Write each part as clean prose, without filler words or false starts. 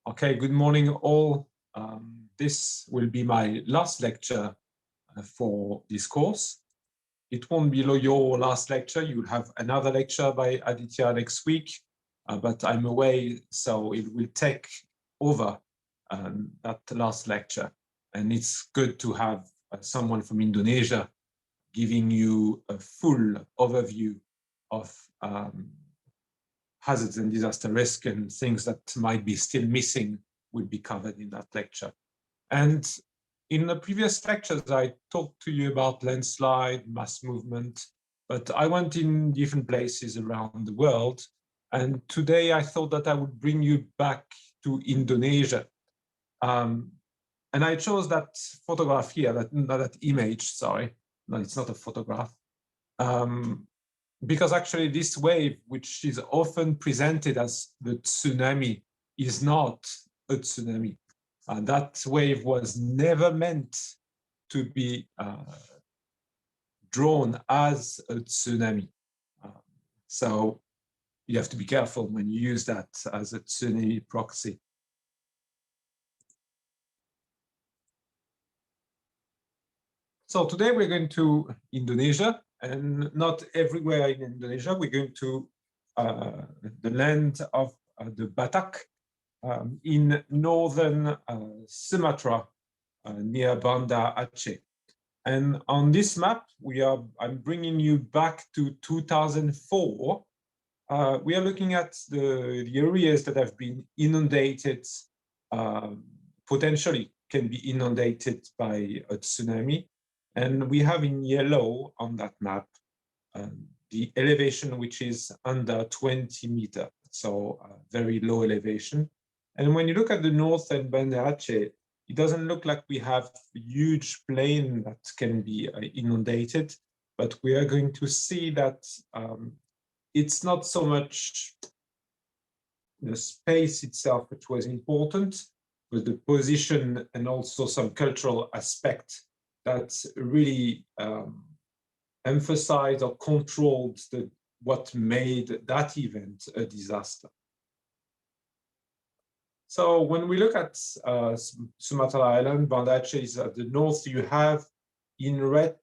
Okay, good morning all. This will be my last lecture for this course. It won't be your last lecture. You'll have another lecture by Aditya next week, but I'm away, so it will take over that last lecture. And it's good to have someone from Indonesia giving you a full overview of hazards and disaster risk, and things that might be still missing will be covered in that lecture. And in the previous lectures, I talked to you about landslide, mass movement, but I went in different places around the world. And today I thought that I would bring you back to Indonesia. And I chose that photograph here, that image, sorry. No, it's not a photograph. Because actually this wave, which is often presented as the tsunami, is not a tsunami. That wave was never meant to be drawn as a tsunami. So you have to be careful when you use that as a tsunami proxy. So today we're going to Indonesia, and not everywhere in Indonesia. We're going to the land of the Batak in northern Sumatra, near Banda Aceh. And on this map, I'm bringing you back to 2004. We are looking at the areas that have been inundated, potentially can be inundated by a tsunami. And we have in yellow on that map the elevation which is under 20 meters, so very low elevation. And when you look at the north and Banda Aceh, it doesn't look like we have a huge plain that can be inundated, but we are going to see that it's not so much the space itself which was important, but the position and also some cultural aspect that really emphasized or controlled what made that event a disaster. So when we look at Sumatra Island, Banda Aceh is at the north. You have in red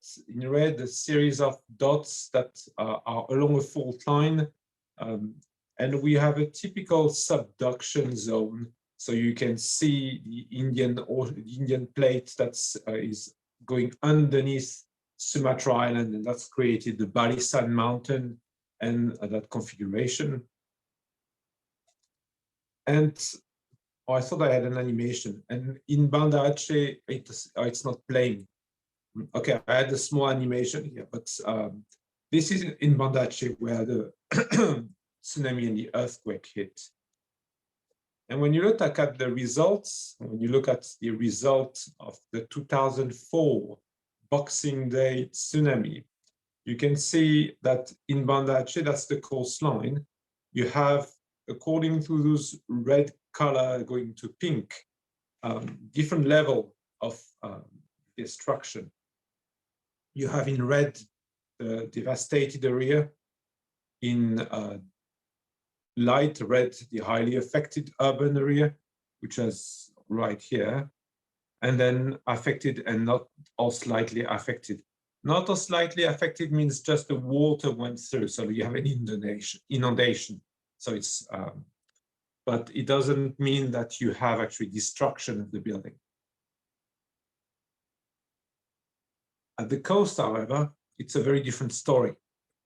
a series of dots that are along a fault line, and we have a typical subduction zone. So you can see the Indian plate that is going underneath Sumatra Island, and that's created the Barisan Mountain and that configuration. And I thought I had an animation, and in Banda Aceh, it's not playing. Okay, I had a small animation here, but this is in Banda Aceh where the tsunami and the earthquake hit. And when you look at the results, when you look at the result of the 2004 Boxing Day tsunami, you can see that in Banda Aceh, that's the coastline, you have, according to those red color going to pink, different level of destruction. You have in red the devastated area, in light red the highly affected urban area, which is right here, and then affected and not or slightly affected. Not or slightly affected means just the water went through, so you have an inundation. So it's, but it doesn't mean that you have actually destruction of the building. At the coast, however, it's a very different story.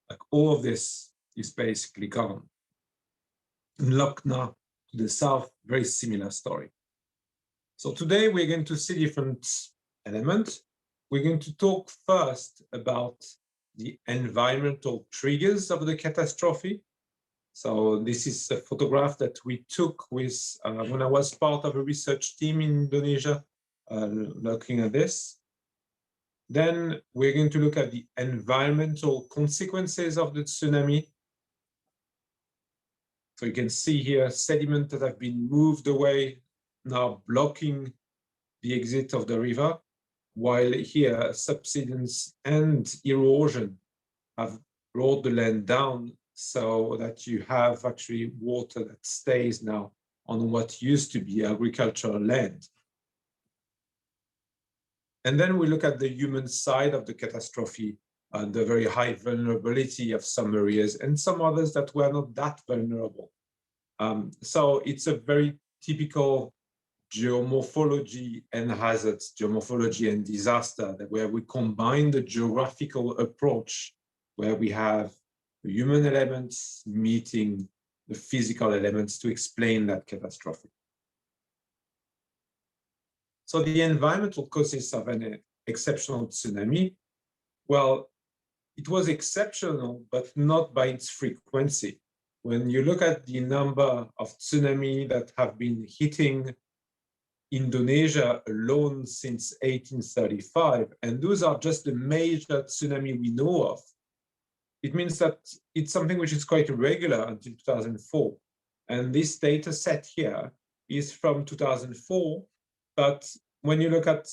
Like all of this is basically gone. In Lucknow, to the south, very similar story. So today we're going to see different elements. We're going to talk first about the environmental triggers of the catastrophe. So this is a photograph that we took with when I was part of a research team in Indonesia, looking at this. Then we're going to look at the environmental consequences of the tsunami. So you can see here sediment that have been moved away, now blocking the exit of the river, while here subsidence and erosion have brought the land down so that you have actually water that stays now on what used to be agricultural land. And then we look at the human side of the catastrophe, the very high vulnerability of some areas and some others that were not that vulnerable. So it's a very typical geomorphology and hazards, geomorphology and disaster, where we combine the geographical approach, where we have the human elements meeting the physical elements to explain that catastrophe. So the environmental causes of an exceptional tsunami, well, it was exceptional, but not by its frequency. When you look at the number of tsunamis that have been hitting Indonesia alone since 1835, and those are just the major tsunami we know of, it means that it's something which is quite irregular until 2004. And this data set here is from 2004, but when you look at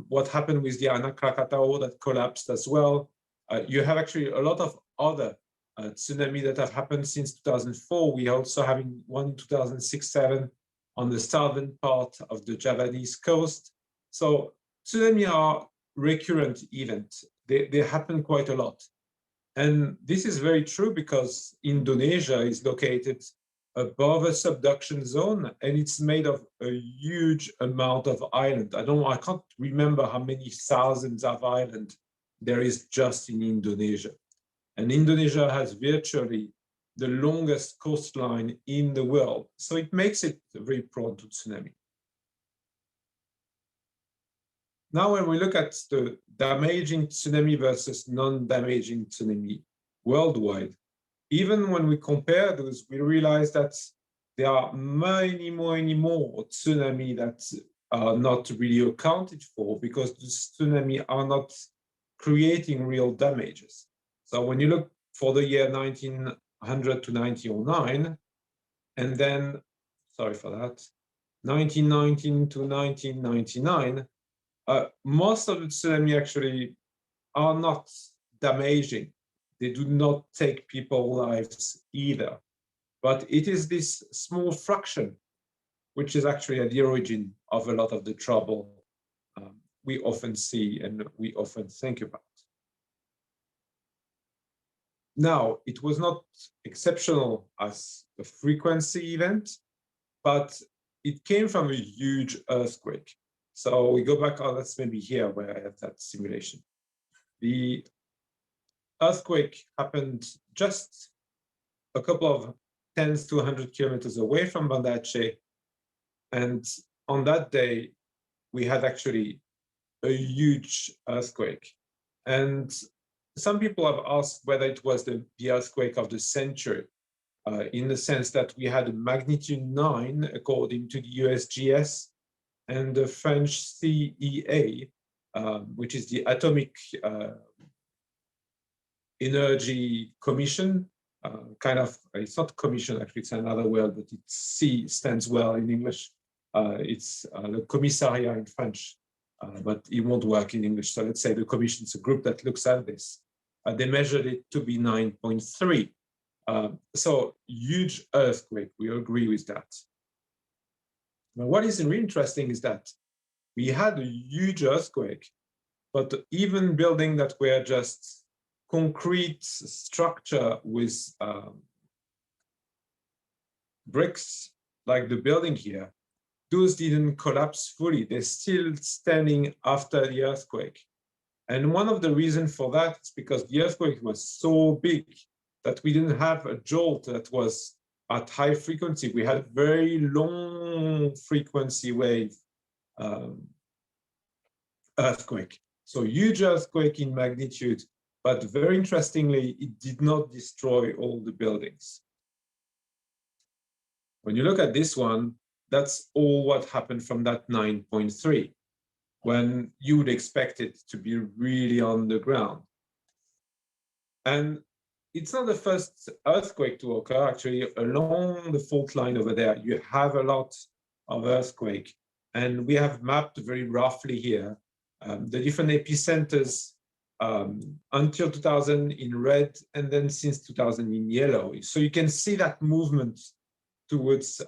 what happened with the Anak Krakatau that collapsed as well, you have actually a lot of other tsunami that have happened since 2004. We are also having one in 2006-07 on the southern part of the Javanese coast. So tsunami are recurrent events. They happen quite a lot. And this is very true because Indonesia is located above a subduction zone, and it's made of a huge amount of island. I can't remember how many thousands of islands there is just in Indonesia. And Indonesia has virtually the longest coastline in the world. So it makes it very prone to tsunami. Now, when we look at the damaging tsunami versus non-damaging tsunami worldwide, even when we compare those, we realize that there are many more tsunami that are not really accounted for because the tsunami are not creating real damages. So when you look for the year 1900 to 1909, and then, sorry for that, 1919 to 1999, most of the tsunami actually are not damaging. They do not take people's lives either. But it is this small fraction which is actually at the origin of a lot of the trouble we often see and we often think about. Now, it was not exceptional as a frequency event, but it came from a huge earthquake. So we go back, that's maybe here where I have that simulation. The earthquake happened just a couple of tens to 100 kilometers away from Banda Aceh. And on that day, we had actually a huge earthquake. And some people have asked whether it was the earthquake of the century, in the sense that we had a magnitude 9, according to the USGS, and the French CEA, which is the Atomic Energy Commission, it's not commission, actually, it's another word, but C stands well in English. It's the Commissariat in French, but it won't work in English. So let's say the commission is a group that looks at this. They measured it to be 9.3. So huge earthquake, we agree with that. Now, what is really interesting is that we had a huge earthquake, but even buildings that were just concrete structure with bricks, like the building here, those didn't collapse fully. They're still standing after the earthquake. And one of the reasons for that is because the earthquake was so big that we didn't have a jolt that was at high frequency. We had a very long frequency wave earthquake. So huge earthquake in magnitude, but very interestingly, it did not destroy all the buildings. When you look at this one, that's all what happened from that 9.3, when you would expect it to be really on the ground. And it's not the first earthquake to occur. Actually, along the fault line over there, you have a lot of earthquake. And we have mapped very roughly here the different epicenters until 2000 in red, and then since 2000 in yellow. So you can see that movement towards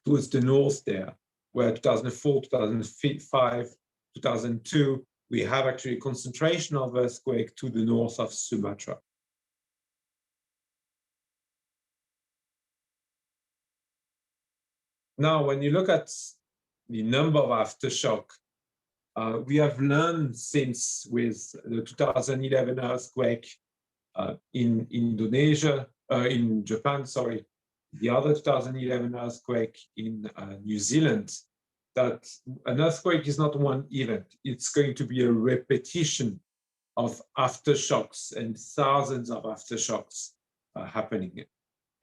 towards the north there, where 2004, 2005, 2002, we have actually a concentration of earthquake to the north of Sumatra. Now, when you look at the number of aftershock, we have learned since with the 2011 earthquake in Indonesia, in Japan, sorry, the other 2011 earthquake in New Zealand, that an earthquake is not one event. It's going to be a repetition of aftershocks and thousands of aftershocks happening.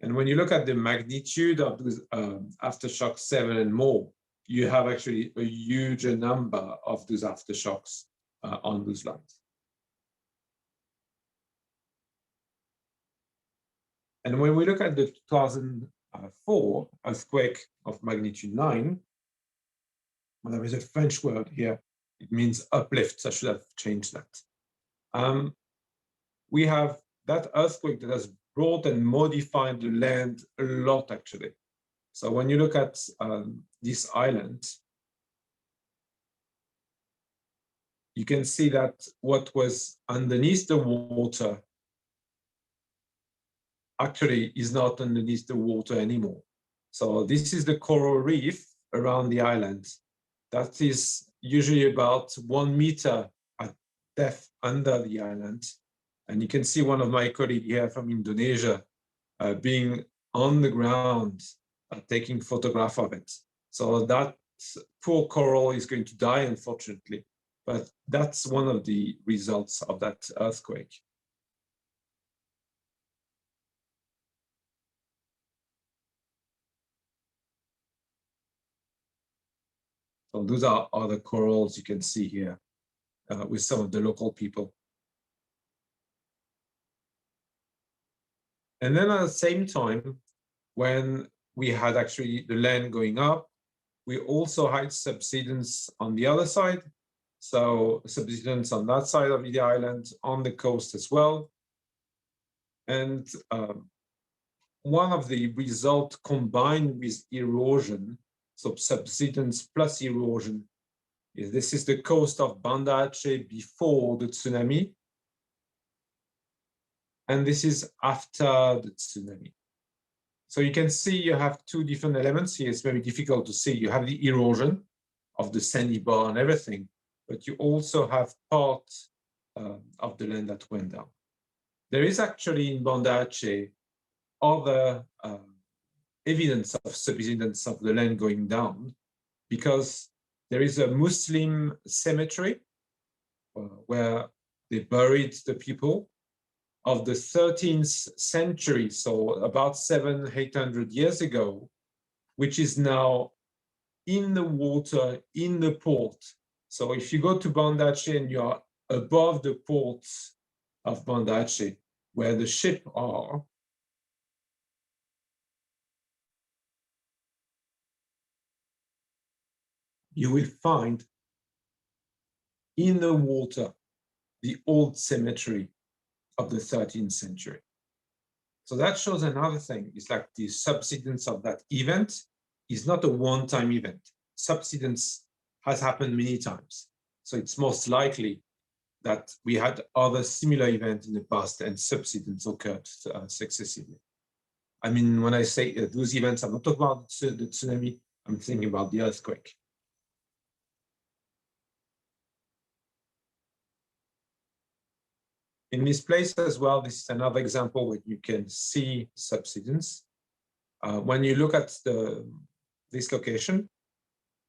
And when you look at the magnitude of those aftershock 7 and more, you have actually a huge number of those aftershocks on those lines. And when we look at the 2004 earthquake of magnitude 9, well, there is a French word here. It means uplift. I should have changed that. We have that earthquake that has brought and modified the land a lot, actually. So when you look at this island, you can see that what was underneath the water actually is not underneath the water anymore. So this is the coral reef around the island. That is usually about 1 meter at depth under the island. And you can see one of my colleagues here from Indonesia being on the ground, taking photograph of it. So that poor coral is going to die, unfortunately. But that's one of the results of that earthquake. So those are other corals you can see here with some of the local people. And then at the same time, when we had actually the land going up, we also had subsidence on the other side. So subsidence on that side of the island, on the coast as well. And one of the results combined with erosion, so subsidence plus erosion, is this is the coast of Banda Aceh before the tsunami. And this is after the tsunami. So you can see you have two different elements here. It's very difficult to see. You have the erosion of the sandy bar and everything, but you also have part of the land that went down. There is actually in Banda Aceh other evidence of subsidence of the land going down, because there is a Muslim cemetery where they buried the people of the 13th century, so about 700-800 years ago, which is now in the water, in the port. So if you go to Banda Aceh and you are above the ports of Banda Aceh, where the ships are, you will find in the water the old cemetery of the 13th century. So that shows another thing. It's like the subsidence of that event is not a one-time event. Subsidence has happened many times. So it's most likely that we had other similar events in the past and subsidence occurred successively. I mean, when I say those events, I'm not talking about the tsunami, I'm thinking about the earthquake. In this place as well, this is another example where you can see subsidence. When you look at this location,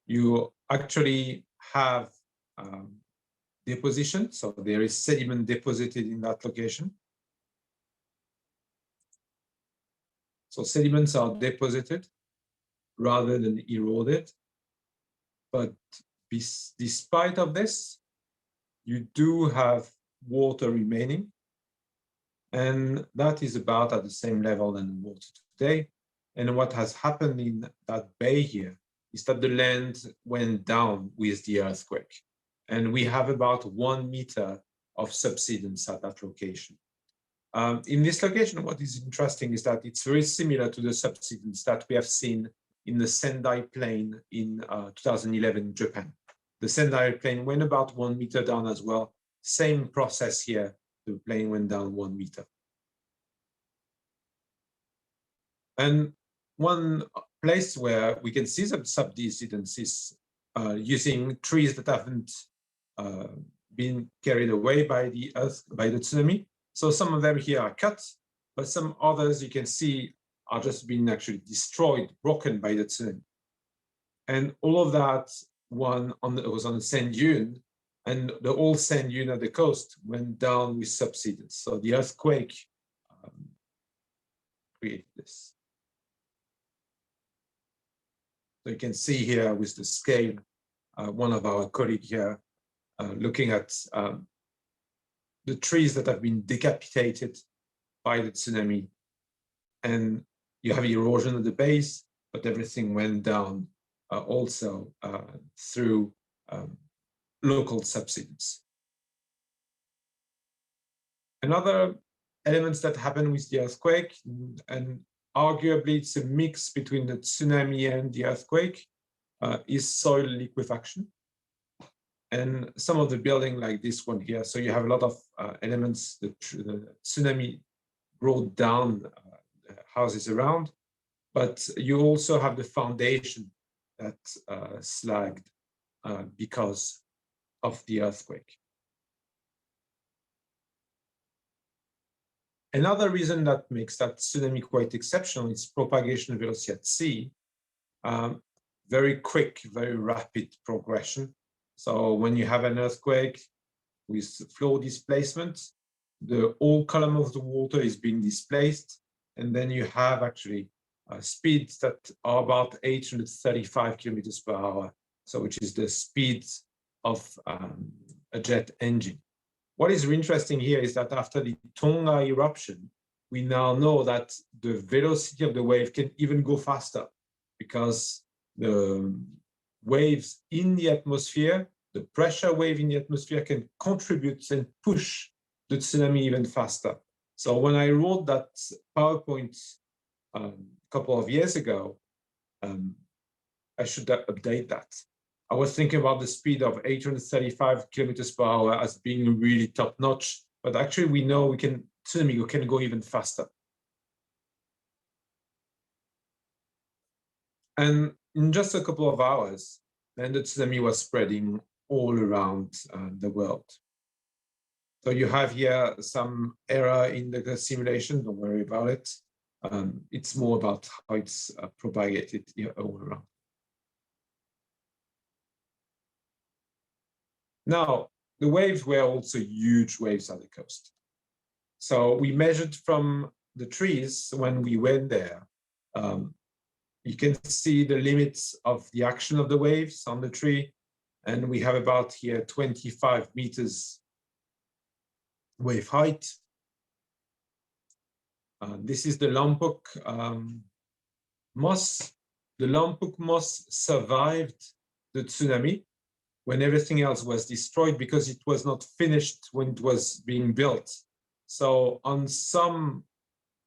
you actually have deposition. So there is sediment deposited in that location. So sediments are deposited rather than eroded. But despite of this, you do have water remaining, and that is about at the same level than the water today. And what has happened in that bay here is that the land went down with the earthquake, and we have about 1 meter of subsidence at that location. In this location, what is interesting is that it's very similar to the subsidence that we have seen in the Sendai Plain in 2011 in Japan. The Sendai Plain went about 1 meter down as well. Same process here, the plane went down 1 meter. And one place where we can see some subsidence is using trees that haven't been carried away by the earth, by the tsunami. So some of them here are cut, but some others you can see are just being actually destroyed, broken by the tsunami. And all of that was on the sand dune, and the whole sand dune at the coast went down with subsidence. So the earthquake created this. So you can see here with the scale, one of our colleagues here looking at the trees that have been decapitated by the tsunami. And you have erosion at the base, but everything went down also through local subsidence. Another element that happened with the earthquake, and arguably it's a mix between the tsunami and the earthquake, is soil liquefaction. And some of the building like this one here, so you have a lot of elements. The tsunami brought down houses around, but you also have the foundation that slagged because of the earthquake. Another reason that makes that tsunami quite exceptional is propagation velocity at sea. Very quick, very rapid progression. So when you have an earthquake with flow displacement, the whole column of the water is being displaced, and then you have actually speeds that are about 835 kilometers per hour, so which is the speed of a jet engine. What is interesting here is that after the Tonga eruption, we now know that the velocity of the wave can even go faster, because the waves in the atmosphere, the pressure wave in the atmosphere, can contribute and push the tsunami even faster. So when I wrote that PowerPoint a couple of years ago, I should update that. I was thinking about the speed of 835 kilometers per hour as being really top notch, but actually we know tsunami can go even faster. And in just a couple of hours, then the tsunami was spreading all around the world. So you have here some error in the simulation, don't worry about it. It's more about how it's propagated here all around. Now, the waves were also huge waves at the coast. So we measured from the trees when we went there. You can see the limits of the action of the waves on the tree. And we have about here 25 meters wave height. This is the Lompoc moss. The Lompoc moss survived the tsunami when everything else was destroyed because it was not finished when it was being built. So on some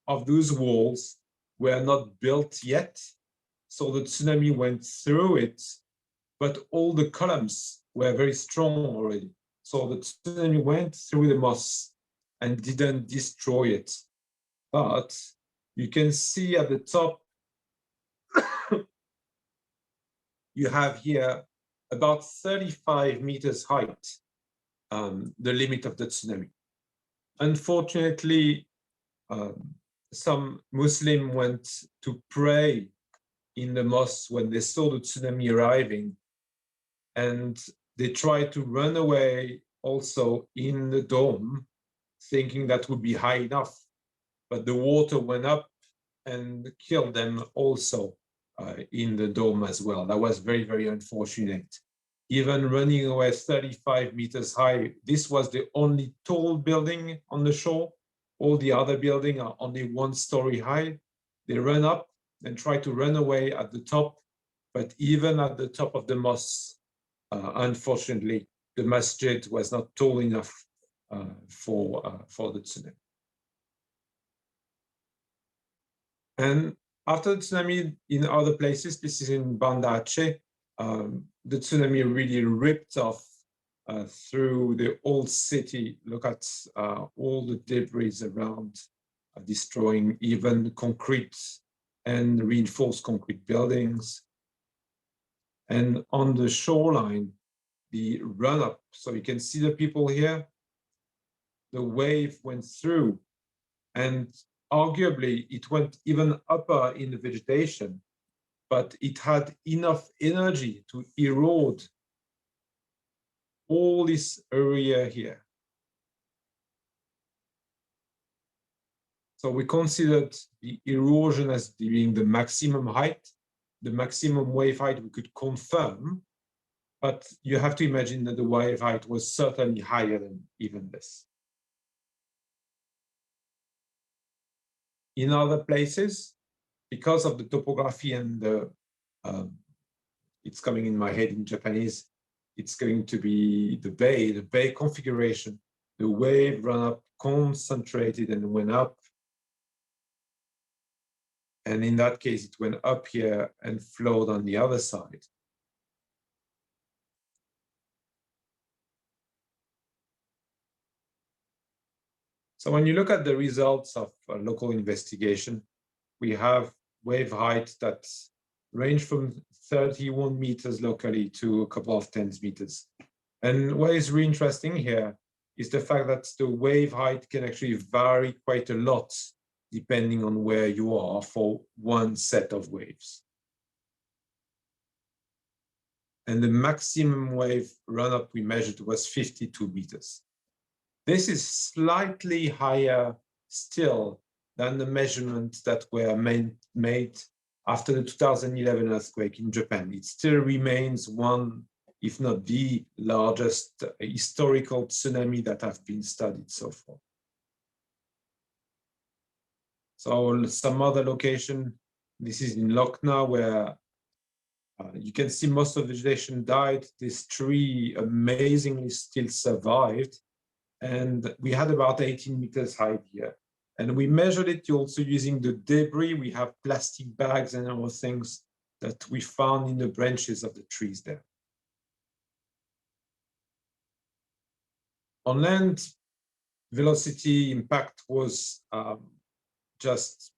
of those walls were not built yet. So the tsunami went through it, but all the columns were very strong already. So the tsunami went through the moss and didn't destroy it. But you can see at the top, you have here about 35 meters height, the limit of the tsunami. Unfortunately, some Muslims went to pray in the mosque when they saw the tsunami arriving, and they tried to run away also in the dome, thinking that would be high enough, but the water went up and killed them also in the dome as well. That was very, very unfortunate. Even running away 35 meters high, this was the only tall building on the shore. All the other buildings are only 1 story high. They run up and try to run away at the top, but even at the top of the mosque, unfortunately, the masjid was not tall enough for the tsunami. And After the tsunami in other places, this is in Banda Aceh, the tsunami really ripped off through the old city. Look at all the debris around, destroying even concrete and reinforced concrete buildings. And on the shoreline, the run-up, so you can see the people here, the wave went through, and arguably it went even upper in the vegetation, but it had enough energy to erode all this area here. So we considered the erosion as being the maximum height, the maximum wave height we could confirm, but you have to imagine that the wave height was certainly higher than even this. In other places, because of the topography and the, it's coming in my head in Japanese, it's going to be the bay configuration. The wave ran up, concentrated and went up. And in that case, it went up here and flowed on the other side. So when you look at the results of a local investigation, we have wave height that range from 31 meters locally to a couple of tens meters. And what is really interesting here is the fact that the wave height can actually vary quite a lot depending on where you are for one set of waves. And the maximum wave run-up we measured was 52 meters. This is slightly higher still than the measurements that were made after the 2011 earthquake in Japan. It still remains one, if not the largest historical tsunami that have been studied so far. So some other location, this is in Lokna, where you can see most of the vegetation died. This tree amazingly still survived. And we had about 18 meters high here. And we measured it also using the debris. We have plastic bags and other things that we found in the branches of the trees there. On land, velocity impact was just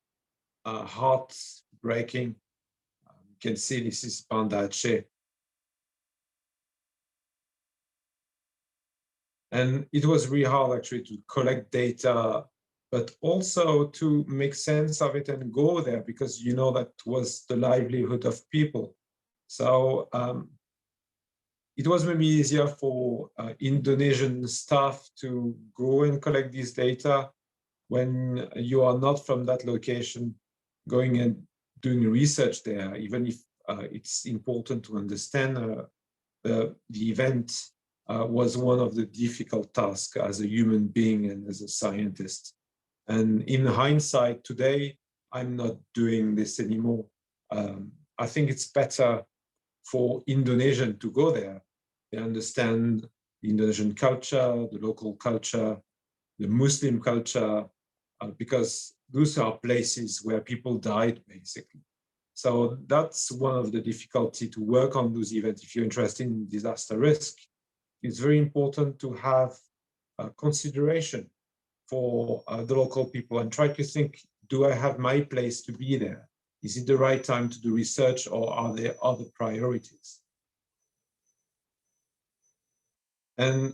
heartbreaking. You can see this is Banda Aceh. And it was really hard actually to collect data, but also to make sense of it and go there, because you know that was the livelihood of people. So it was maybe easier for Indonesian staff to go and collect this data when you are not from that location, going and doing research there, even if it's important to understand the event was one of the difficult tasks as a human being and as a scientist. And in hindsight today, I'm not doing this anymore. I think it's better for Indonesian to go there. They understand the Indonesian culture, the local culture, the Muslim culture, because those are places where people died, basically. So that's one of the difficulty to work on those events. If you're interested in disaster risk, it's very important to have consideration for the local people and try to think, do I have my place to be there? Is it the right time to do research, or are there other priorities? And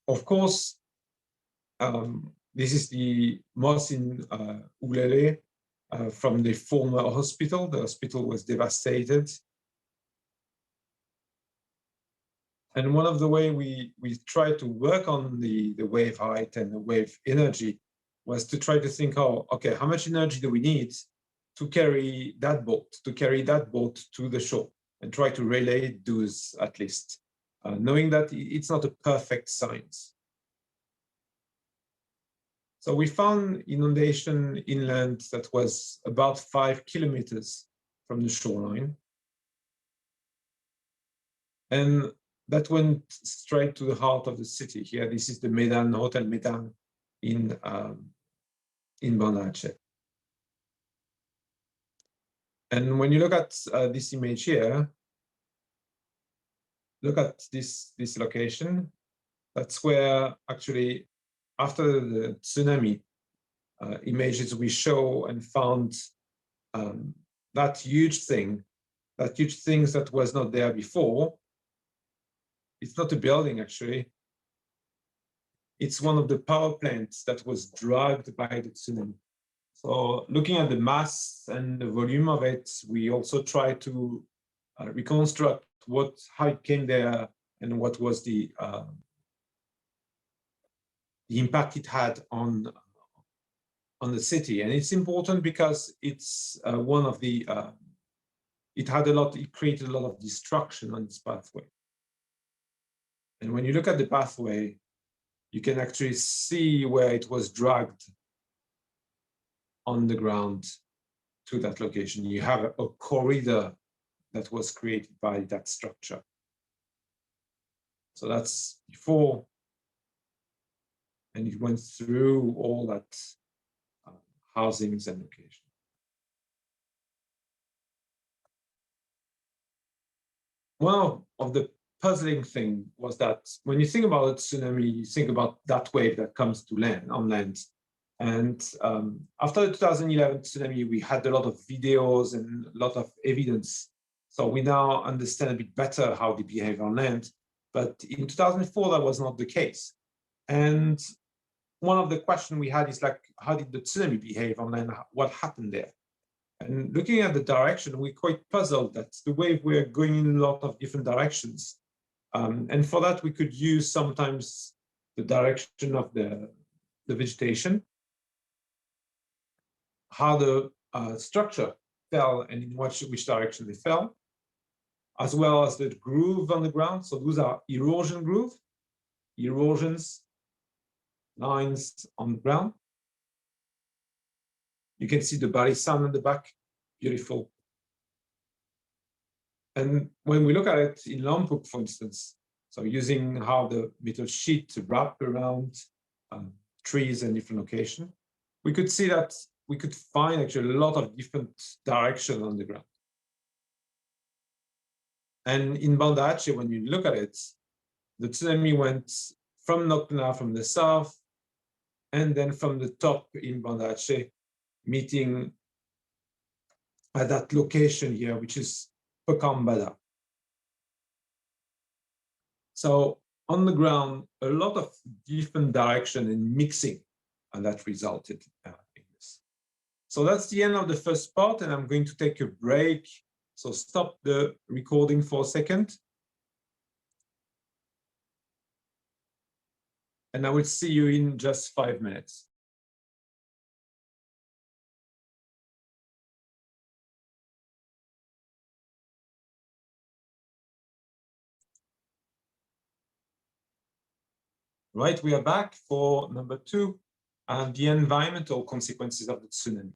of course, this is the mosque in Ulele from the former hospital. The hospital was devastated. And one of the way we tried to work on the wave height and the wave energy was to try to think, oh, okay, how much energy do we need to carry that boat, to the shore, and try to relay those at least, knowing that it's not a perfect science. So we found inundation inland that was about 5 kilometers from the shoreline. And that went straight to the heart of the city. Here, this is the Medan, Hotel Medan in Banda Aceh. And when you look at this image here, look at this location. That's where actually, after the tsunami, images we show and found that huge things that was not there before. It's not a building, actually. It's one of the power plants that was dragged by the tsunami. So looking at the mass and the volume of it, we also try to reconstruct how it came there and what was the impact it had on the city. And it's important because it's one of the it created a lot of destruction on its pathway. And when you look at the pathway, you can actually see where it was dragged on the ground to that location. You have a corridor that was created by that structure. So that's before, and it went through all that housings and location. One of the puzzling thing was that when you think about a tsunami, you think about that wave that comes to land on land. And after the 2011 tsunami, we had a lot of videos and a lot of evidence. So we now understand a bit better how they behave on land. But in 2004, that was not the case. And one of the questions we had is like, how did the tsunami behave on land? What happened there? And looking at the direction, we're quite puzzled that the wave we're going in a lot of different directions. And for that, we could use sometimes the direction of the vegetation, how the structure fell and in which direction they fell, as well as the groove on the ground. So those are erosion groove, erosions, lines on the ground. You can see the barisan in the back, beautiful. And when we look at it in Lombok, for instance, so using how the metal sheet wrap around trees and different locations, we could see that we could find actually a lot of different directions on the ground. And in Banda Aceh, when you look at it, the tsunami went from Nokna from the south, and then from the top in Banda Aceh, meeting at that location here, which is Pekambada. So on the ground, a lot of different direction and mixing, and that resulted in this. So that's the end of the first part, and I'm going to take a break. So stop the recording for a second. And I will see you in just 5 minutes. Right, we are back for number 2, the environmental consequences of the tsunami.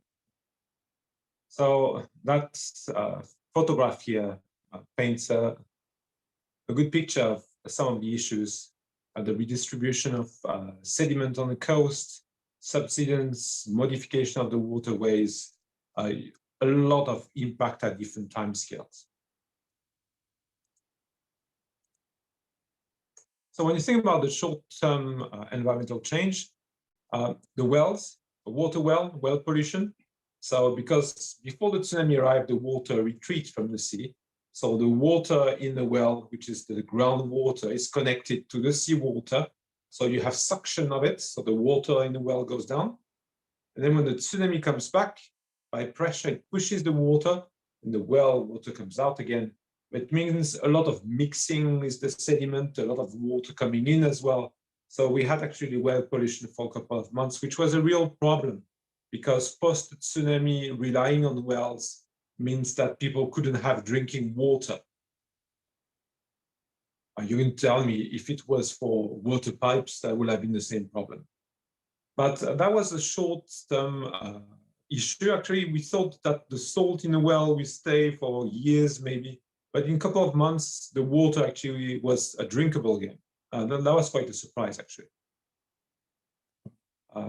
So that photograph here paints a good picture of some of the issues, the redistribution of sediment on the coast, subsidence, modification of the waterways, a lot of impact at different time scales. So when you think about the short-term environmental change, the wells, the water well pollution. So because before the tsunami arrived, the water retreats from the sea. So the water in the well, which is the groundwater, is connected to the seawater. So you have suction of it. So the water in the well goes down. And then when the tsunami comes back, by pressure, it pushes the water, and the well water comes out again. It means a lot of mixing with the sediment, a lot of water coming in as well. So we had actually well pollution for a couple of months, which was a real problem, because post-tsunami relying on wells means that people couldn't have drinking water. You can tell me if it was for water pipes, that would have been the same problem. But that was a short-term issue. Actually, we thought that the salt in the well would stay for years, maybe. But in a couple of months, the water actually was drinkable again. That was quite a surprise, actually.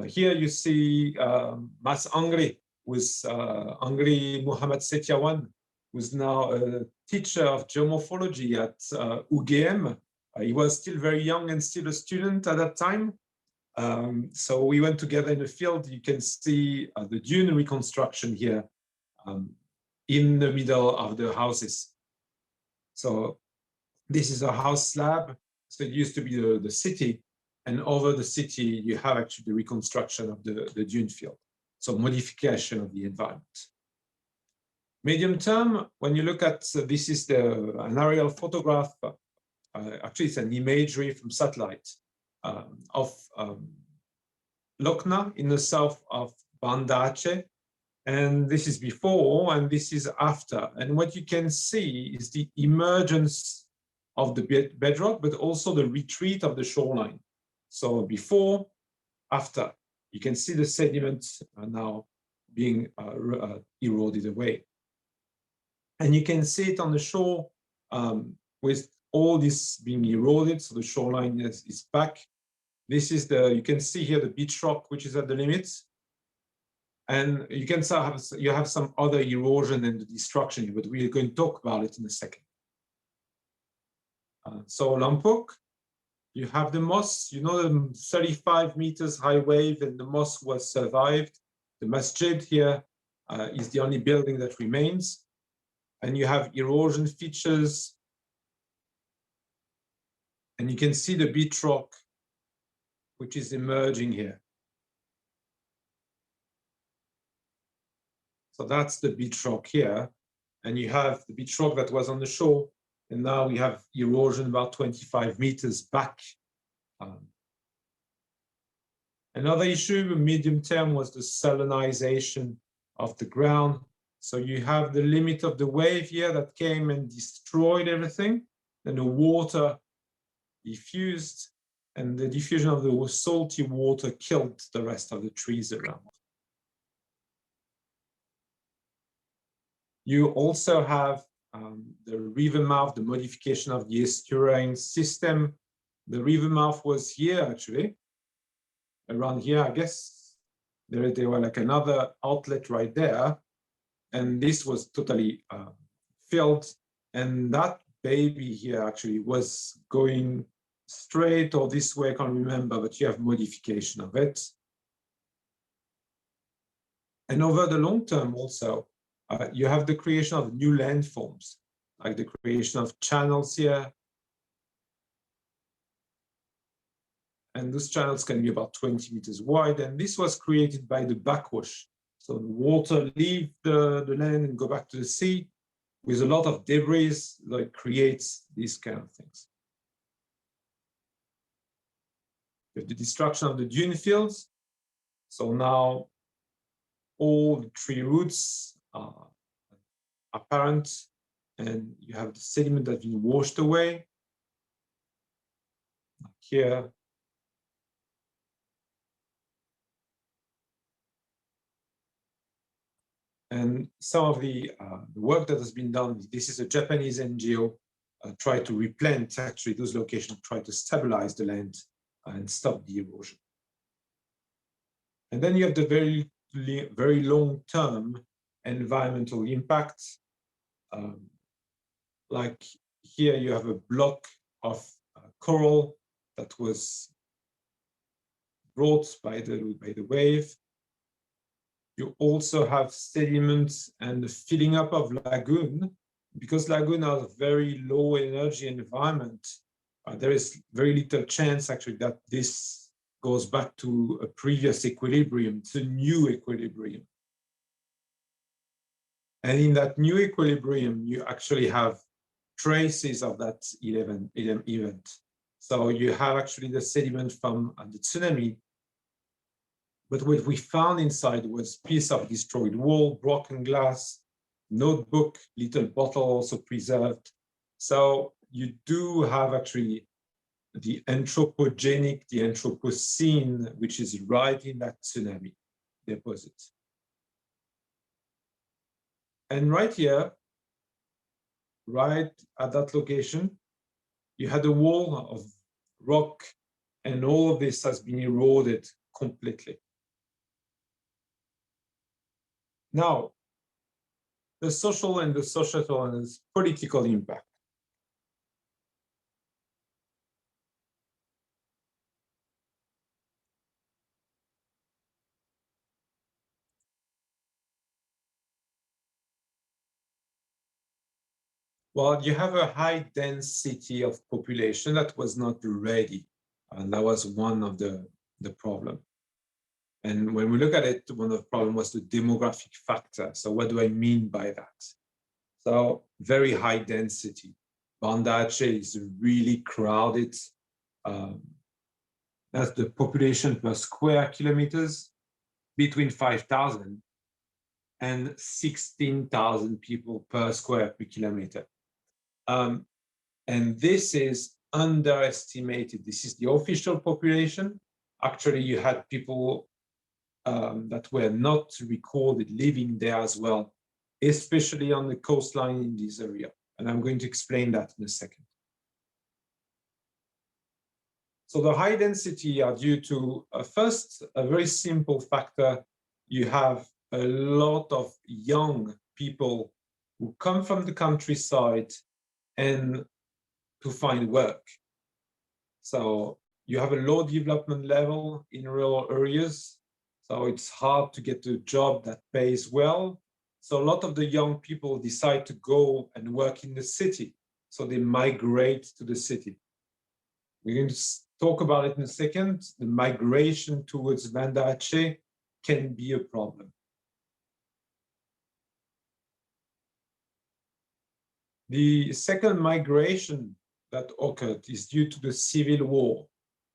Here you see Mas Angre. with Angri Muhammad Setiawan, who's now a teacher of geomorphology at UGM. He was still very young and still a student at that time. So we went together in the field. You can see the dune reconstruction here in the middle of the houses. So this is a house slab. So it used to be the city, and over the city, you have actually the reconstruction of the dune field. So modification of the environment. Medium term, when you look at, this is an aerial photograph, actually it's an imagery from satellite of Lokna in the south of Banda Aceh. And this is before and this is after. And what you can see is the emergence of the bedrock, but also the retreat of the shoreline. So before, after, you can see the sediments are now being eroded away. And you can see it on the shore with all this being eroded. So the shoreline is back. This is you can see here the beach rock, which is at the limits. And you can you have some other erosion and destruction, but we're going to talk about it in a second. So Lombok, you have the mosque, you know, the 35 meters high wave, and the mosque was survived. The masjid here is the only building that remains. And you have erosion features. And you can see the beach rock, which is emerging here. So that's the beach rock here. And you have the beach rock that was on the shore. And now we have erosion about 25 meters back. Another issue, medium term, was the salinization of the ground. So you have the limit of the wave here that came and destroyed everything. Then the water diffused, and the diffusion of the salty water killed the rest of the trees around. You also have the river mouth, the modification of the estuarine system. The river mouth was here, actually, around here, I guess. There were like another outlet right there. And this was totally filled. And that baby here actually was going straight or this way, I can't remember, but you have modification of it. And over the long term also, you have the creation of new landforms, like the creation of channels here. And those channels can be about 20 meters wide. And this was created by the backwash. So the water leave the land and go back to the sea with a lot of debris that creates these kind of things. You have the destruction of the dune fields. So now all the tree roots are apparent, and you have the sediment that's been washed away. Like here. And some of the work that has been done, this is a Japanese NGO, try to replant actually those locations, try to stabilize the land and stop the erosion. And then you have the very long-term environmental impact. Like here you have a block of coral that was brought by the wave. You also have sediments and the filling up of lagoon. Because lagoon are a very low energy environment, there is very little chance actually that this goes back to a previous equilibrium. It's a new equilibrium. And in that new equilibrium, you actually have traces of that event. So you have actually the sediment from the tsunami. But what we found inside was piece of destroyed wall, broken glass, notebook, little bottle also preserved. So you do have actually the anthropogenic, the Anthropocene, which is right in that tsunami deposit. And right here, right at that location, you had a wall of rock, and all of this has been eroded completely. Now, the social and the societal and the political impact. Well, you have a high density of population that was not ready. And that was one of the problem. And when we look at it, one of the problem was the demographic factor. So what do I mean by that? So very high density. Banda Aceh is really crowded. That's the population per square kilometers between 5,000 and 16,000 people per square per kilometer. And this is underestimated. This is the official population. Actually, you had people that were not recorded living there as well, especially on the coastline in this area. And I'm going to explain that in a second. So the high density are due to, first, a very simple factor. You have a lot of young people who come from the countryside and to find work. So you have a low development level in rural areas. So it's hard to get a job that pays well. So a lot of the young people decide to go and work in the city. So they migrate to the city. We're going to talk about it in a second. The migration towards Banda Aceh can be a problem. The second migration that occurred is due to the civil war.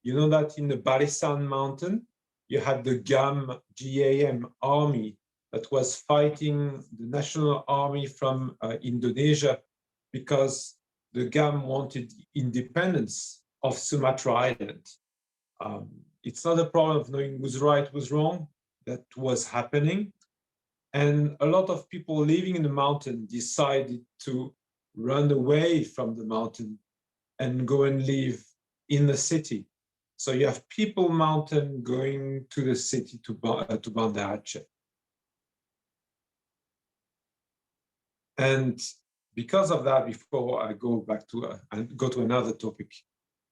You know that in the Barisan Mountain, you had the GAM army that was fighting the national army from Indonesia because the GAM wanted independence of Sumatra Island. It's not a problem of knowing who's right, who's wrong. That was happening. And a lot of people living in the mountain decided to run away from the mountain and go and live in the city. So you have people mountain going to the city to Banda Aceh. And because of that, before I go back to and go to another topic,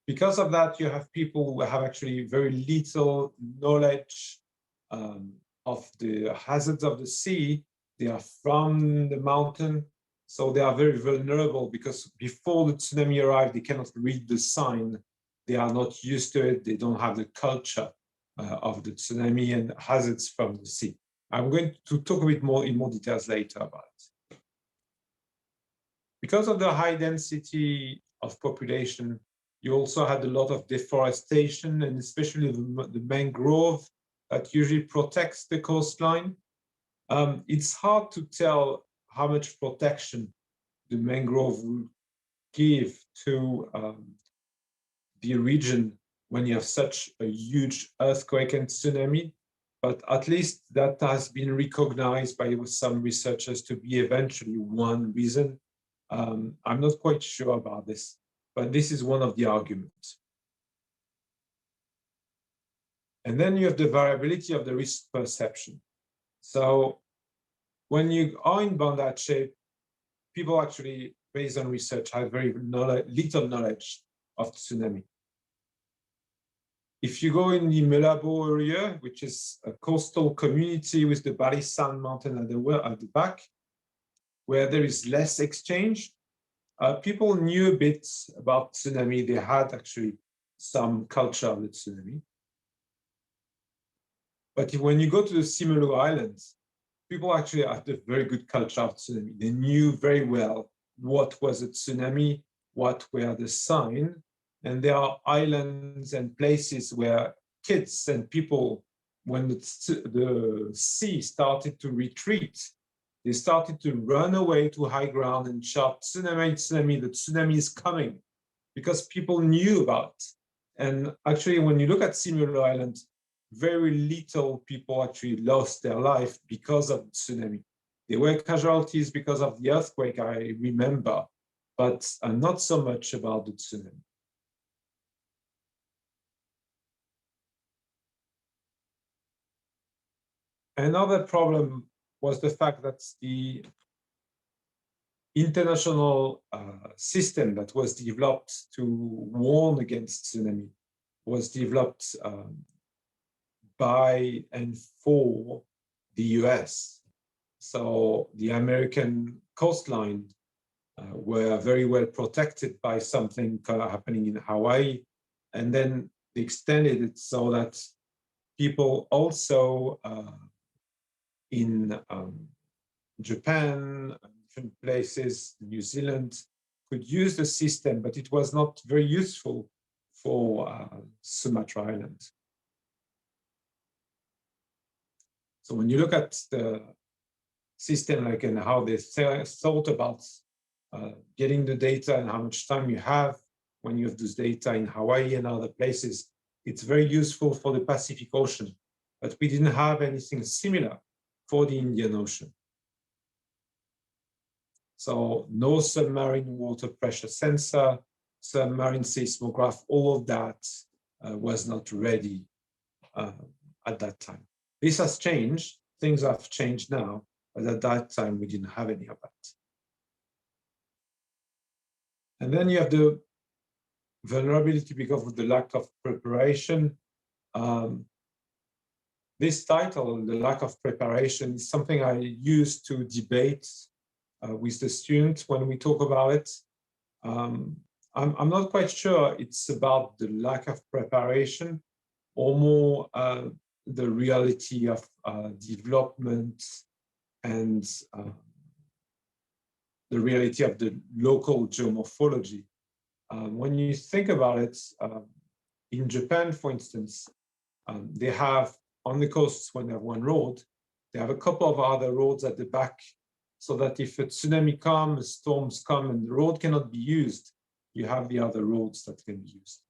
because of that, you have people who have actually very little knowledge of the hazards of the sea. They are from the mountain, so they are very vulnerable because before the tsunami arrived, they cannot read the sign. They are not used to it. They don't have the culture of the tsunami and hazards from the sea. I'm going to talk a bit more in more details later about it. Because of the high density of population, you also had a lot of deforestation, and especially the mangrove that usually protects the coastline. It's hard to tell how much protection the mangrove will give to the region when you have such a huge earthquake and tsunami, but at least that has been recognized by some researchers to be eventually one reason. I'm not quite sure about this, but this is one of the arguments. And then you have the variability of the risk perception. So when you are in Banda Aceh, people actually, based on research, have very little knowledge of tsunami. If you go in the Melabo area, which is a coastal community with the Barisan Mountain at the back, where there is less exchange, people knew a bit about tsunami. They had actually some culture of the tsunami. But when you go to the Simeulue Islands, people actually had a very good culture of tsunami. They knew very well what was a tsunami, what were the signs, and there are islands and places where kids and people, when the sea started to retreat, they started to run away to high ground and shout, "Tsunami, tsunami, the tsunami is coming," because people knew about it. And actually, when you look at Simeulue Island, very little people actually lost their life because of the tsunami. There were casualties because of the earthquake, I remember, but not so much about the tsunami. Another problem was the fact that the international system that was developed to warn against tsunami was developed by and for the US. So the American coastline were very well protected by something happening in Hawaii. And then they extended it so that people also in Japan, different places, New Zealand, could use the system, but it was not very useful for Sumatra Island. So when you look at the system, like, and how they thought about getting the data and how much time you have when you have this data in Hawaii and other places, it's very useful for the Pacific Ocean, but we didn't have anything similar for the Indian Ocean. So no submarine water pressure sensor, submarine seismograph, all of that was not ready at that time. This has changed, things have changed now, but at that time we didn't have any of that. And then you have the vulnerability because of the lack of preparation. This title, the lack of preparation, is something I use to debate with the students when we talk about it. I'm not quite sure it's about the lack of preparation or more the reality of development and the reality of the local geomorphology. When you think about it, in Japan, for instance, they have on the coasts, when they have one road, they have a couple of other roads at the back, so that if a tsunami comes, storms come, and the road cannot be used, you have the other roads that can be used.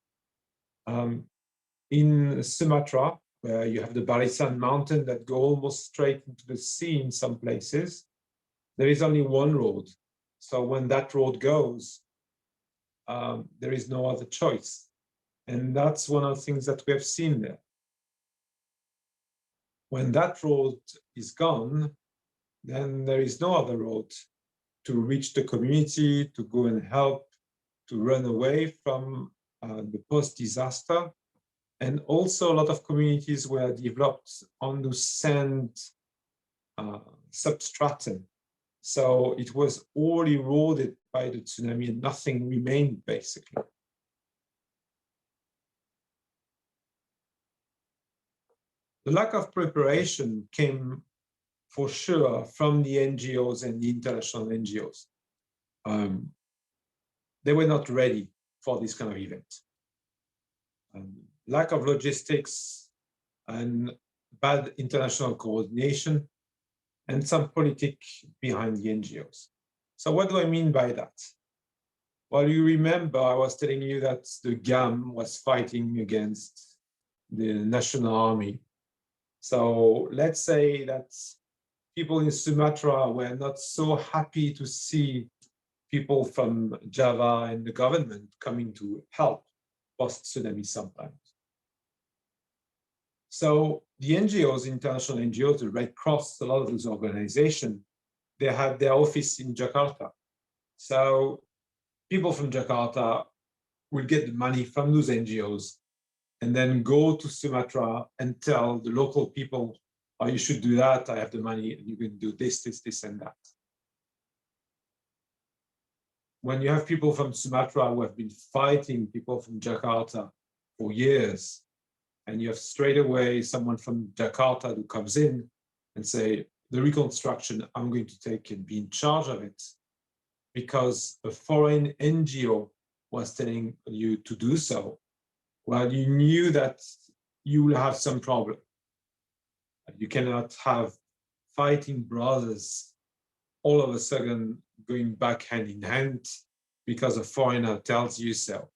In Sumatra, where you have the Barisan Mountain that go almost straight into the sea in some places, there is only one road. So when that road goes, there is no other choice. And that's one of the things that we have seen there. When that road is gone, then there is no other road to reach the community, to go and help, to run away from the post-disaster. And also a lot of communities were developed on the sand substratum. So it was all eroded by the tsunami and nothing remained, basically. The lack of preparation came for sure from the NGOs and the international NGOs. They were not ready for this kind of event. Lack of logistics and bad international coordination and some politics behind the NGOs. So what do I mean by that? Well, you remember I was telling you that the GAM was fighting against the National Army. So let's say that people in Sumatra were not so happy to see people from Java and the government coming to help post-tsunami sometimes. So the NGOs, international NGOs, the Red Cross, a lot of those organizations, they had their office in Jakarta. So people from Jakarta will get the money from those NGOs and then go to Sumatra and tell the local people, oh, you should do that, I have the money, and you can do this, this, this, and that. When you have people from Sumatra who have been fighting people from Jakarta for years, and you have straight away someone from Jakarta who comes in and say, the reconstruction, I'm going to take and be in charge of it, because a foreign NGO was telling you to do so, well, you knew that you will have some problem. You cannot have fighting brothers all of a sudden going back hand in hand because a foreigner tells you so.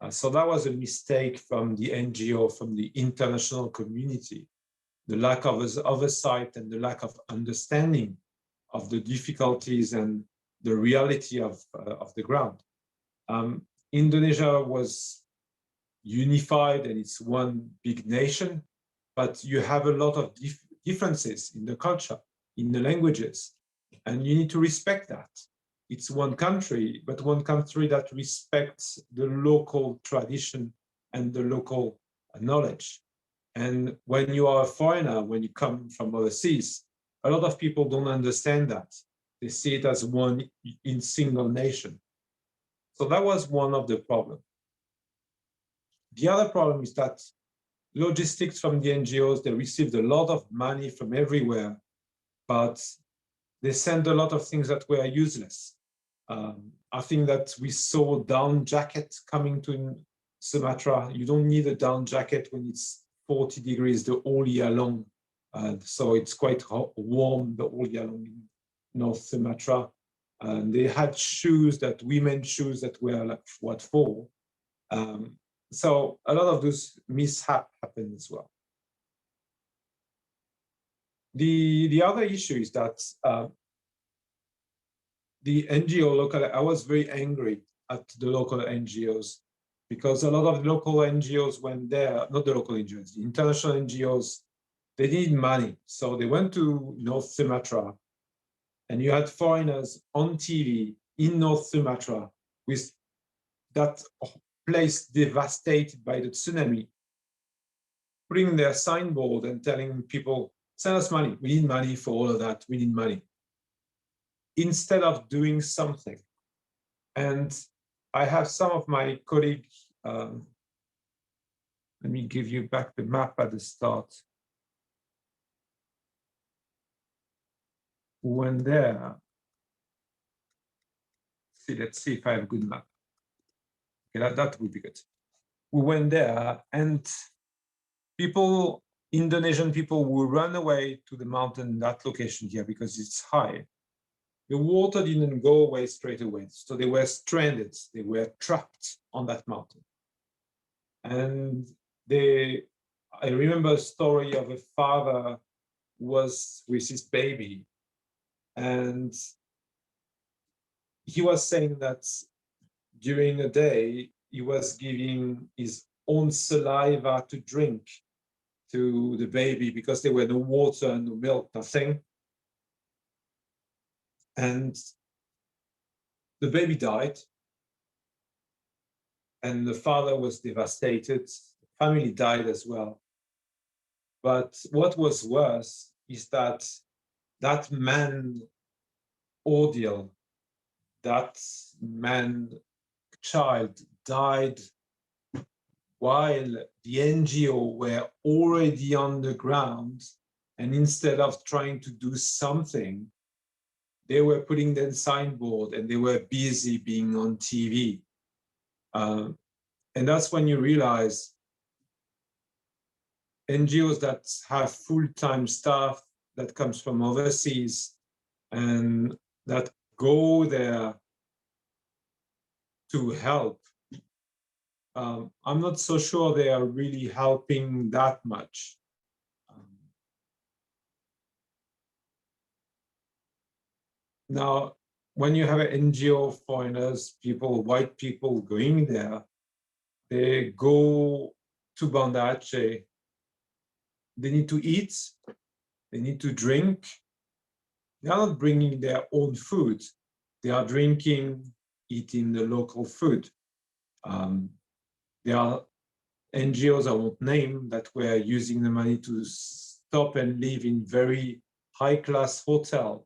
So that was a mistake from the NGO, from the international community, the lack of oversight and the lack of understanding of the difficulties and the reality of the ground. Indonesia was unified and it's one big nation, but you have a lot of differences in the culture. in the languages. And you need to respect that. It's one country, but one country that respects the local tradition and the local knowledge. And when you are a foreigner, when you come from overseas, a lot of people don't understand that. They see it as one in single nation. So that was one of the problems. The other problem is that logistics from the NGOs, they received a lot of money from everywhere, but they sent a lot of things that were useless. I think that we saw down jackets coming to Sumatra. You don't need a down jacket when it's 40 degrees the whole year long. So it's quite warm the whole year long in North Sumatra. And they had shoes, that women's shoes that were like what for. So a lot of those mishaps happened as well. The other issue is that the NGO local, I was very angry at the local NGOs because a lot of the local NGOs went there, not the local NGOs, the international NGOs, they need money. So they went to North Sumatra, and you had foreigners on TV in North Sumatra with that place devastated by the tsunami, putting their signboard and telling people, send us money. We need money for all of that. We need money. Instead of doing something. And I have some of my colleagues, let me give you back the map at the start, who went there. Let's see if I have a good map. Okay, that would be good. We went there, and people, Indonesian people, will run away to the mountain, that location here, because it's high. The water didn't go away straight away. So they were stranded. They were trapped on that mountain. And I remember a story of a father who was with his baby. And he was saying that during a day, he was giving his own saliva to drink to the baby because there were no water, no milk, nothing. And the baby died, and the father was devastated. The family died as well. But what was worse is that that man ordeal, that man child died while the NGO were already on the ground, and instead of trying to do something, they were putting their signboard and they were busy being on TV. And that's when you realize NGOs that have full-time staff that comes from overseas and that go there to help, I'm not so sure they are really helping that much. Now, when you have an NGO, foreigners, people, white people going there, they go to Banda Aceh, they need to eat, they need to drink. They are not bringing their own food. They are drinking, eating the local food. There are NGOs I won't name that were using the money to stop and live in very high-class hotels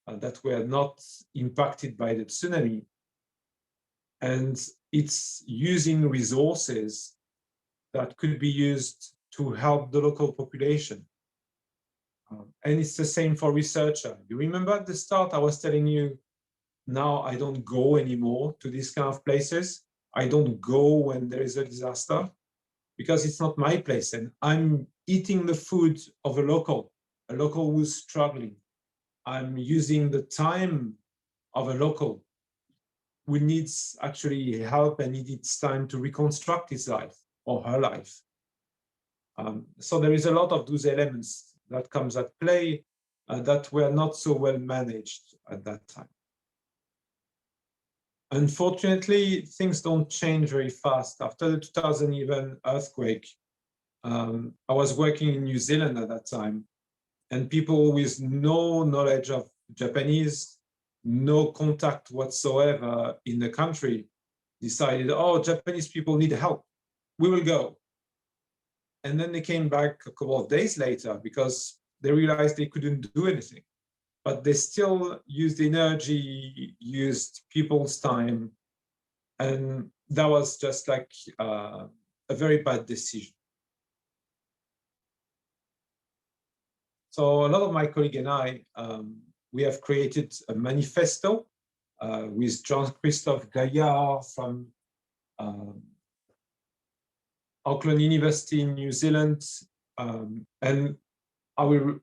that were not impacted by the tsunami. And it's using resources that could be used to help the local population. And it's the same for researcher. You remember at the start, I was telling you, now I don't go anymore to these kind of places. I don't go when there is a disaster because it's not my place. And I'm eating the food of a local who's struggling. I'm using the time of a local who needs actually help and needs time to reconstruct his life or her life. So there is a lot of those elements that comes at play that were not so well managed at that time. Unfortunately, things don't change very fast. After the 2011 earthquake, I was working in New Zealand at that time, And people with no knowledge of Japanese, no contact whatsoever in the country, decided, oh, Japanese people need help. We will go. And then they came back a couple of days later because they realized they couldn't do anything. But they still used energy, used people's time. And that was just like a very bad decision. So a lot of my colleagues and I, we have created a manifesto with Jean-Christophe Gaillard from Auckland University in New Zealand. And I will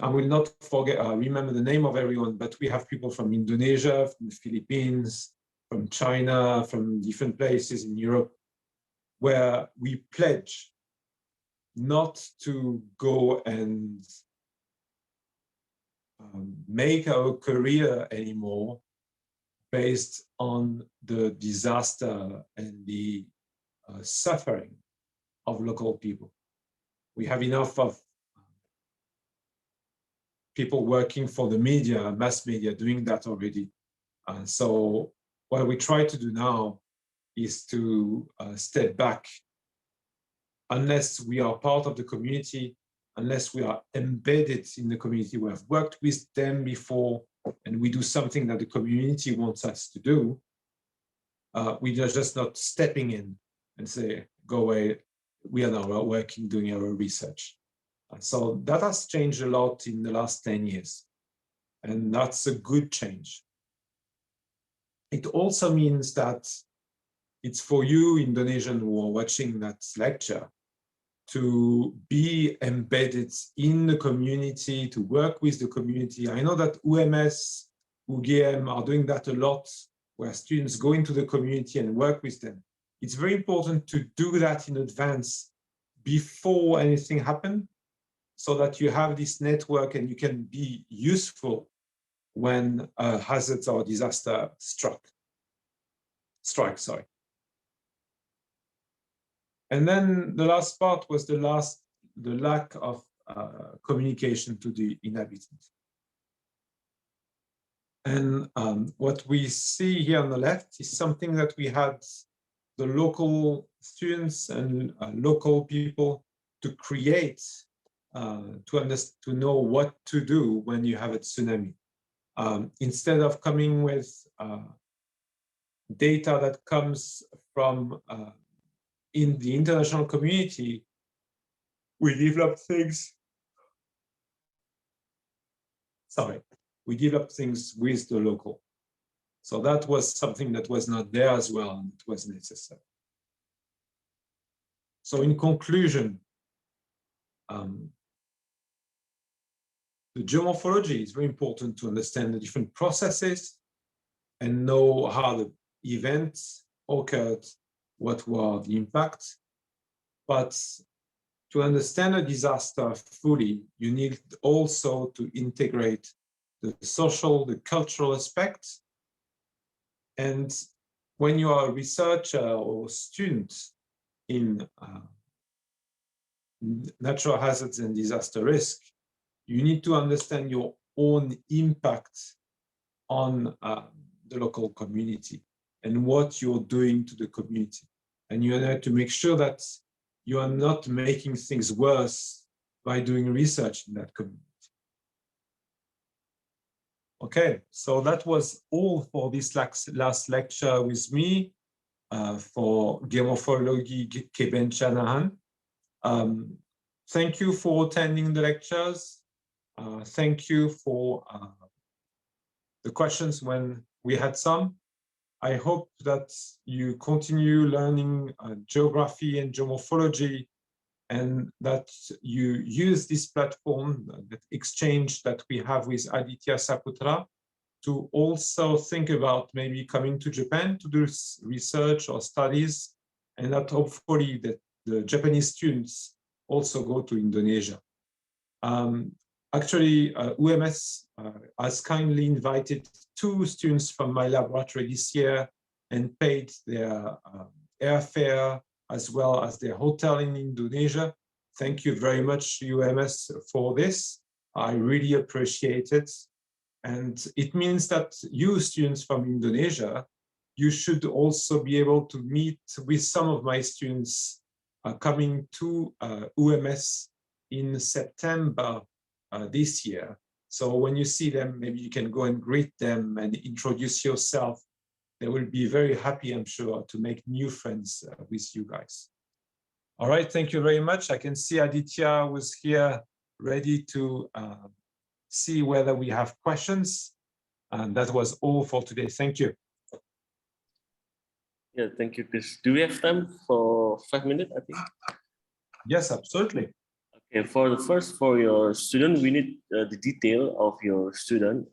not forget, remember the name of everyone, but we have people from Indonesia, from the Philippines, from China, from different places in Europe, where we pledge not to go and make our career anymore based on the disaster and the suffering of local people. We have enough of people working for the media, mass media, doing that already. So what we try to do now is to step back. Unless we are part of the community, unless we are embedded in the community, we have worked with them before, and we do something that the community wants us to do, we are just not stepping in and say, go away, we are now working, doing our research. So that has changed a lot in the last 10 years, and that's a good change. It also means that it's for you Indonesians who are watching that lecture to be embedded in the community, to work with the community. I know that UMS, UGM are doing that a lot, where students go into the community and work with them. It's very important to do that in advance before anything happens, so that you have this network and you can be useful when hazards or disaster strike. And then the last part was the lack of communication to the inhabitants. And what we see here on the left is something that we had the local students and local people to create to know what to do when you have a tsunami. Instead of coming with data that comes from in the international community, we develop things. We develop things with the local. So that was something that was not there as well, and it was necessary. So in conclusion, the geomorphology is very important to understand the different processes and know how the events occurred, what were the impacts. But to understand a disaster fully, you need also to integrate the social, the cultural aspects. And when you are a researcher or student in natural hazards and disaster risk, you need to understand your own impact on the local community and what you're doing to the community. And you have to make sure that you are not making things worse by doing research in that community. Okay, so that was all for this last lecture with me for Geomorphology Kebencanaan. Thank you for attending the lectures. Thank you for the questions when we had some. I hope that you continue learning geography and geomorphology, and that you use this platform, that exchange that we have with Aditya Saputra, to also think about maybe coming to Japan to do research or studies, and that hopefully that the Japanese students also go to Indonesia. Actually, UMS has kindly invited 2 students from my laboratory this year and paid their airfare as well as their hotel in Indonesia. thank you very much, UMS, for this. I really appreciate it. And it means that you students from Indonesia, you should also be able to meet with some of my students coming to UMS in September this year. So when you see them, maybe you can go and greet them and introduce yourself. They will be very happy, I'm sure, to make new friends with you guys. All right, thank you very much. I can see Aditya was here ready to see whether we have questions. And that was all for today. Thank you. Yeah, thank you, Chris. Do we have time for 5 minutes, I think? Yes, absolutely. Okay, for your student, we need the detail of your student.